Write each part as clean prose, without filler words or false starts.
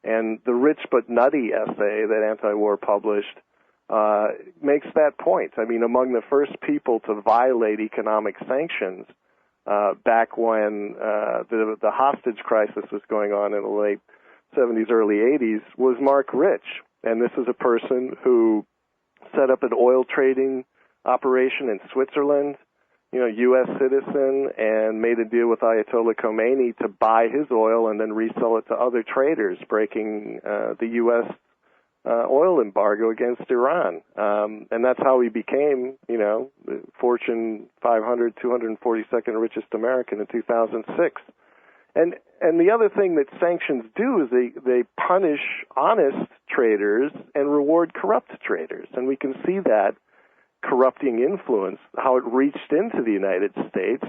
And the Rich But Nutty essay that Antiwar published makes that point. I mean, among the first people to violate economic sanctions back when the hostage crisis was going on in the late 70s, early 80s, was Mark Rich. And this is a person who set up an oil trading operation in Switzerland, U.S. citizen, and made a deal with Ayatollah Khomeini to buy his oil and then resell it to other traders, breaking the U.S. Oil embargo against Iran. And that's how he became, the Fortune 500, 242nd richest American in 2006. And the other thing that sanctions do is they punish honest traders and reward corrupt traders. And we can see that corrupting influence, how it reached into the United States,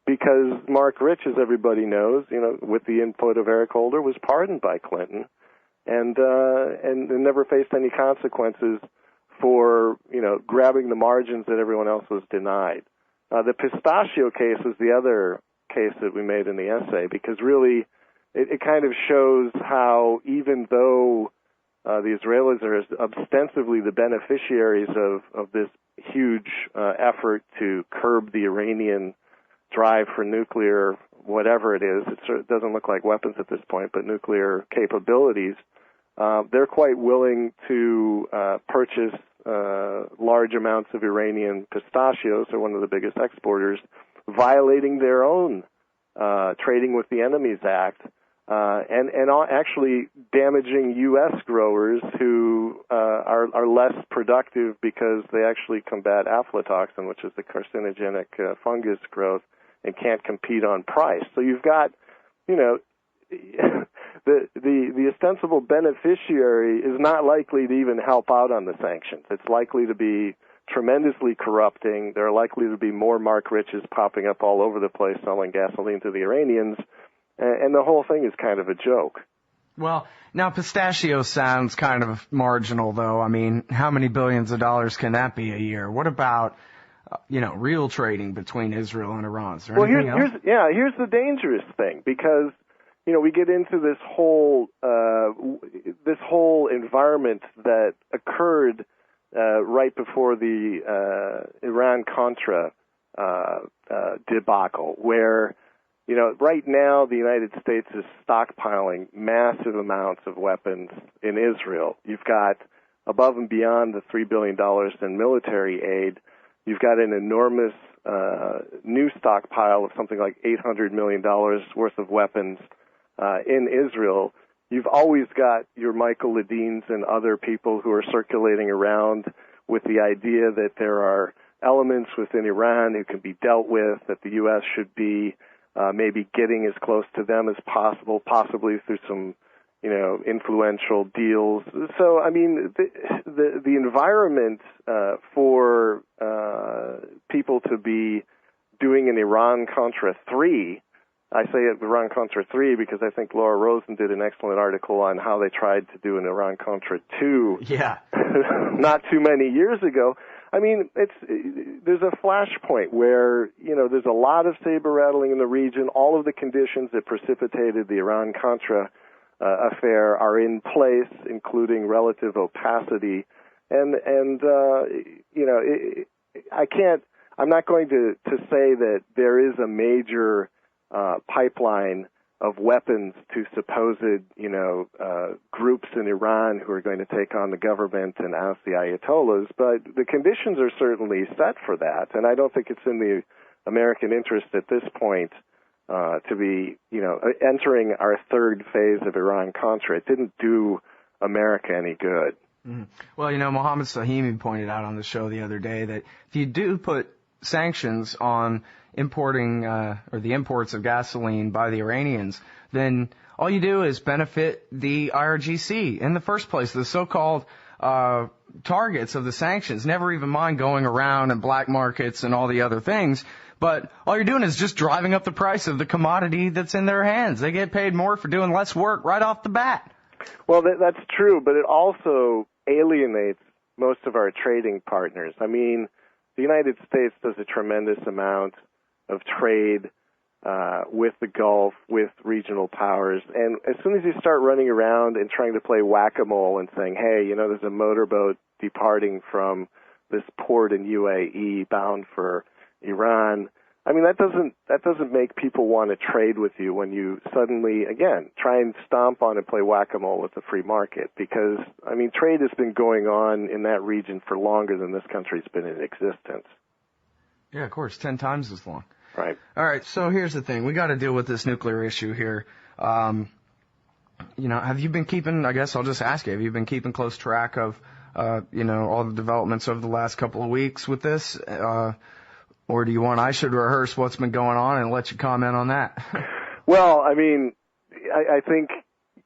because Mark Rich, as everybody knows, with the input of Eric Holder, was pardoned by Clinton and never faced any consequences for, grabbing the margins that everyone else was denied. The Pistachio case is the other case that we made in the essay, because really it kind of shows how even though the Israelis are ostensibly the beneficiaries of this huge effort to curb the Iranian drive for nuclear, whatever it is. It doesn't look like weapons at this point, but nuclear capabilities. They're quite willing to purchase large amounts of Iranian pistachios. They're one of the biggest exporters, violating their own Trading with the Enemies Act, and actually damaging U.S. growers who are less productive because they actually combat aflatoxin, which is the carcinogenic fungus growth, and can't compete on price. So you've got, the ostensible beneficiary is not likely to even help out on the sanctions. It's likely to be tremendously corrupting. There are likely to be more Mark Riches popping up all over the place selling gasoline to the Iranians, and the whole thing is kind of a joke. Well, now pistachio sounds kind of marginal, though. I mean, how many billions of dollars can that be a year? What about, real trading between Israel and Iran? Is there anything else? Here's the dangerous thing, because we get into this whole environment that occurred right before the Iran-Contra debacle, where, right now the United States is stockpiling massive amounts of weapons in Israel. You've got, above and beyond the $3 billion in military aid, you've got an enormous new stockpile of something like $800 million worth of weapons in Israel. You've always got your Michael Ledeen's and other people who are circulating around with the idea that there are elements within Iran who can be dealt with, that the U.S. should be maybe getting as close to them as possible, possibly through some, influential deals. So, I mean, the environment for people to be doing an Iran-Contra 3, I say Iran-Contra 3 because I think Laura Rosen did an excellent article on how they tried to do an Iran-Contra 2 not too many years ago. I mean, there's a flashpoint where, there's a lot of saber rattling in the region. All of the conditions that precipitated the Iran-Contra affair are in place, including relative opacity. I'm not going to say that there is a major pipeline of weapons to supposed, groups in Iran who are going to take on the government and oust the Ayatollahs, but the conditions are certainly set for that, and I don't think it's in the American interest at this point to be, entering our third phase of Iran-Contra. It didn't do America any good. Mm-hmm. Well, Mohammed Sahimi pointed out on the show the other day that if you do put sanctions on importing or the imports of gasoline by the Iranians, then all you do is benefit the IRGC in the first place, the so-called targets of the sanctions. Never even mind going around and black markets and all the other things, but all you're doing is just driving up the price of the commodity that's in their hands. They get paid more for doing less work right off the bat. Well, that's true, but it also alienates most of our trading partners. I mean, the United States does a tremendous amount of trade with the Gulf, with regional powers. And as soon as you start running around and trying to play whack-a-mole and saying, hey, there's a motorboat departing from this port in UAE bound for Iran, I mean, that doesn't make people want to trade with you when you suddenly, again, try and stomp on and play whack-a-mole with the free market. Because, I mean, trade has been going on in that region for longer than this country's been in existence. Yeah, of course, 10 times as long. Right. All right, so here's the thing. We got to deal with this nuclear issue here. Have you been keeping, I guess I'll just ask you, have you been keeping close track of, all the developments over the last couple of weeks with this? Or do you want I should rehearse what's been going on and let you comment on that? Well, I mean, I think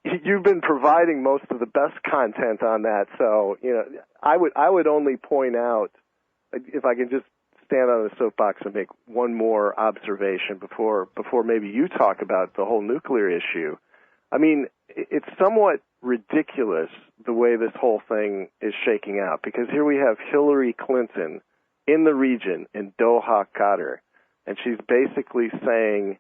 you've been providing most of the best content on that. So, I would only point out, if I can just stand on the soapbox and make one more observation before maybe you talk about the whole nuclear issue. I mean, it's somewhat ridiculous the way this whole thing is shaking out, because here we have Hillary Clinton in the region, in Doha, Qatar, and she's basically saying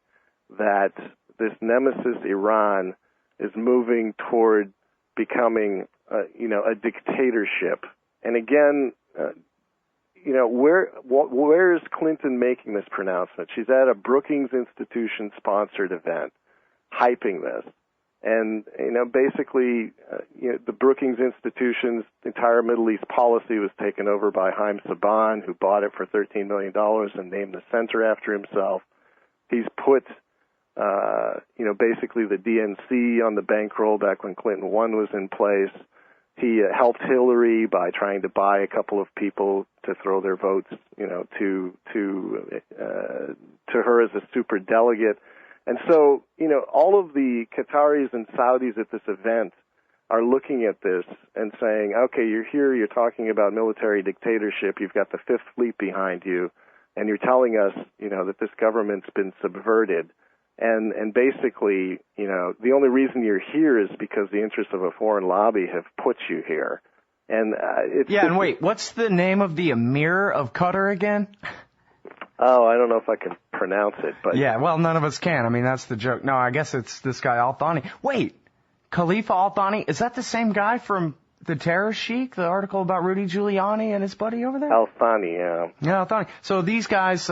that this nemesis Iran is moving toward becoming, a dictatorship. And again, where is Clinton making this pronouncement? She's at a Brookings Institution-sponsored event, hyping this. And, basically, the Brookings Institution's entire Middle East policy was taken over by Haim Saban, who bought it for $13 million and named the center after himself. He's put, basically the DNC on the bankroll back when Clinton 1 was in place. He helped Hillary by trying to buy a couple of people to throw their votes, to her as a super delegate. And so, all of the Qataris and Saudis at this event are looking at this and saying, okay, you're here, you're talking about military dictatorship, you've got the Fifth Fleet behind you, and you're telling us, that this government's been subverted. And basically, the only reason you're here is because the interests of a foreign lobby have put you here. And and wait, what's the name of the Emir of Qatar again? Oh, I don't know if I can pronounce it, but... Yeah, well, none of us can. I mean, that's the joke. No, I guess it's this guy Al-Thani. Wait, Khalifa Al-Thani, is that the same guy from the Terror Sheik, the article about Rudy Giuliani and his buddy over there? Al-Thani, yeah. Yeah, Al-Thani. So these guys,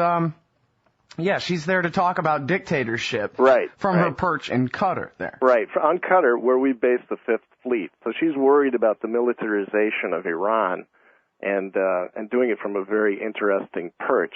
she's there to talk about dictatorship. Right. From her perch in Qatar there. Right, on Qatar, where we base the Fifth Fleet. So she's worried about the militarization of Iran and doing it from a very interesting perch.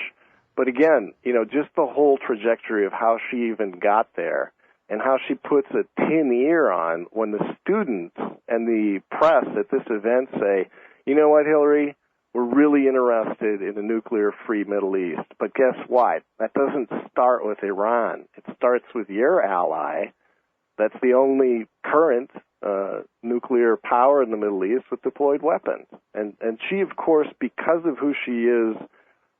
But again, just the whole trajectory of how she even got there and how she puts a tin ear on when the students and the press at this event say, you know what, Hillary, we're really interested in a nuclear-free Middle East. But guess what? That doesn't start with Iran. It starts with your ally. That's the only current nuclear power in the Middle East with deployed weapons. And she, of course, because of who she is,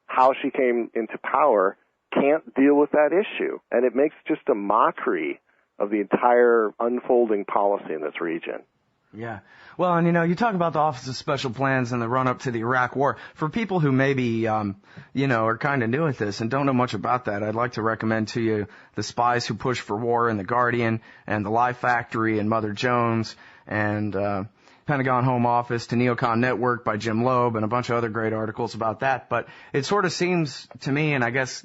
how she came into power, can't deal with that issue. And it makes just a mockery of the entire unfolding policy in this region. Yeah. Well, and you talk about the Office of Special Plans and the run-up to the Iraq War. For people who maybe, are kind of new at this and don't know much about that, I'd like to recommend to you The Spies Who Push for War in The Guardian and The Lie Factory and Mother Jones and Pentagon Home Office to Neocon Network by Jim Loeb and a bunch of other great articles about that. But it sort of seems to me, and I guess,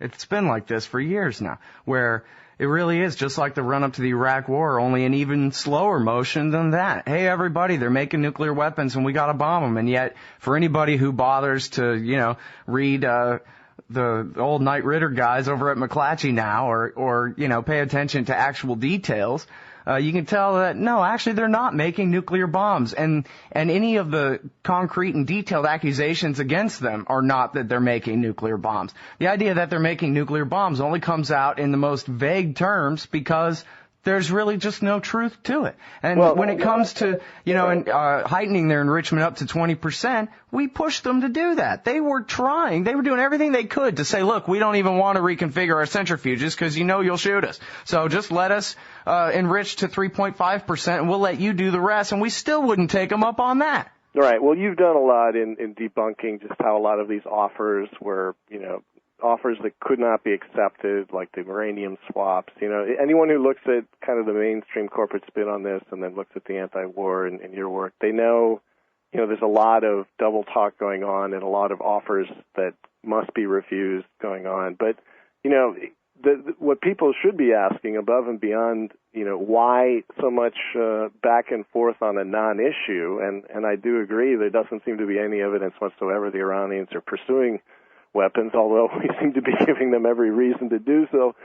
it's been like this for years now, where it really is just like the run-up to the Iraq War, only an even slower motion than that. Hey, everybody, they're making nuclear weapons and we got to bomb them. And yet, for anybody who bothers to, read the old Knight Ridder guys over at McClatchy now or pay attention to actual details, you can tell that, no, actually they're not making nuclear bombs. And any of the concrete and detailed accusations against them are not that they're making nuclear bombs. The idea that they're making nuclear bombs only comes out in the most vague terms because there's really just no truth to it. And when it comes to, heightening their enrichment up to 20%, we pushed them to do that. They were trying. They were doing everything they could to say, look, we don't even want to reconfigure our centrifuges because you'll shoot us. So just let us enrich to 3.5% and we'll let you do the rest. And we still wouldn't take them up on that. Right. Well, you've done a lot in debunking just how a lot of these offers were, offers that could not be accepted, like the uranium swaps. You know, anyone who looks at kind of the mainstream corporate spin on this and then looks at the anti-war and your work, they know, you know, there's a lot of double talk going on and a lot of offers that must be refused going on. But, you know, what people should be asking above and beyond, you know, why so much back and forth on a non-issue, and I do agree there doesn't seem to be any evidence whatsoever the Iranians are pursuing weapons, although we seem to be giving them every reason to do so.